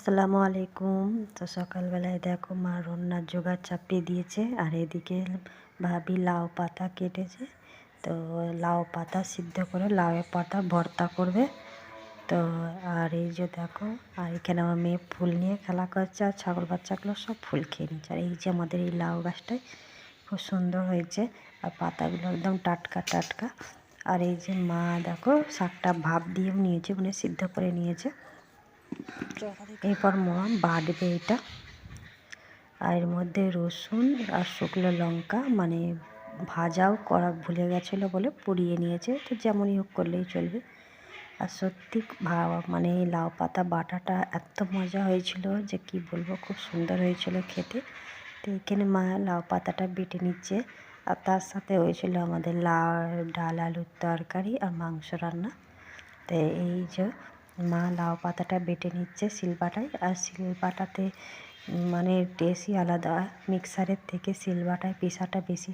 আসসালামু আলাইকুম। তো সকালবেলায় দেখো মা রান্নার জোগাড় চাপিয়ে দিয়েছে, আর এদিকে ভাবি লাউ পাতা কেটেছে। তো লাউ পাতা সিদ্ধ করে লাউয়ের পাতা ভর্তা করবে। তো আর এই যে দেখো, আর এখানে আমার মেয়ে ফুল নিয়ে খেলা করছে, আর ছাগল বাচ্চাগুলো সব ফুল খেয়ে নিচ্ছে। আর এই যে আমাদের এই লাউ গাছটায় খুব সুন্দর হয়েছে, আর পাতাগুলো একদম টাটকা টাটকা। আর এই যে মা দেখো শাকটা ভাপ দিয়ে নিয়েছে, মানে সিদ্ধ করে নিয়েছে। এরপর মা বাটবে এটা, আর এর মধ্যে রসুন আর শুকনো লঙ্কা মানে ভাজাও করা ভুলে গেছিলো বলে পুড়িয়ে নিয়েছে, তো যেমনই হোক করলেই চলবে। আর সত্যি মানে লাউ পাতা বাটাটা এত মজা হয়েছিল যে কি বলবো, খুব সুন্দর হয়েছিল খেতে। তো এখানে মা লাউ পাতাটা বেটে নিচ্ছে, আর তার সাথে হয়েছিল আমাদের ডাল আলুর তরকারি আর মাংস রান্না। তো এই যে মা লাউ পাতাটা বেটে নিচ্ছে শিলবাটায়, আর শিলবাটাতে মানে টেস্টই আলাদা, মিক্সারের থেকে শিলবাটায় পিসাটা বেশি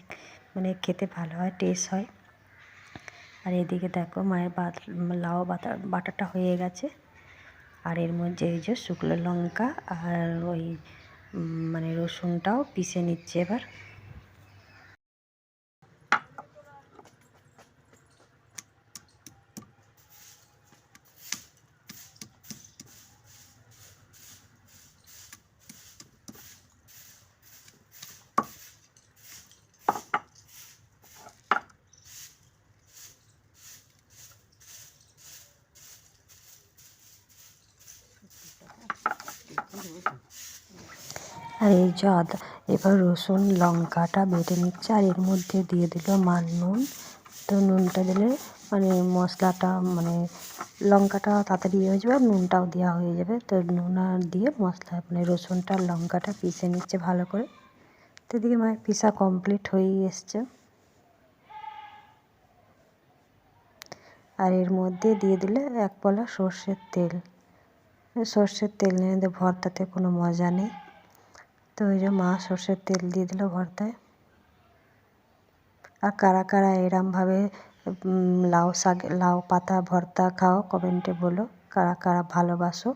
মানে খেতে ভালো হয়, টেস্ট হয়। আর এদিকে দেখো মায়ের লাউ বাটাটা হয়ে গেছে, আর এর মধ্যে এই যে শুকনো লঙ্কা আর ওই মানে রসুনটাও পিষে নিচ্ছে এবার। আর এই যে এবার রসুন লঙ্কাটা বেটে নিচ্ছে, আর এর মধ্যে দিয়ে দিল মার নুন। তো নুনটা দিলে মানে মশলাটা মানে লঙ্কাটা তাড়াতাড়ি হয়ে যাবে, আর নুনটাও দেওয়া হয়ে যাবে। তো নুন আর দিয়ে মশলা মানে রসুনটা লঙ্কাটা পিষে নিচ্ছে ভালো করে। তো এদিকে মায়ের পিষা কমপ্লিট হয়েই এসছে। আর এর মধ্যে দিয়ে দিলে এক পলা সর্ষের তেল। সর্ষের তেল নিয়ে ভর্তাতে কোনো মজা নেই। তো ওই যে মা সর্ষের তেল দিয়ে দিল ভর্তায়। আর কারা কারা এরমভাবে লাউ পাতা ভর্তা খাও কমেন্টে বলো, কারা কারা ভালোবাসো।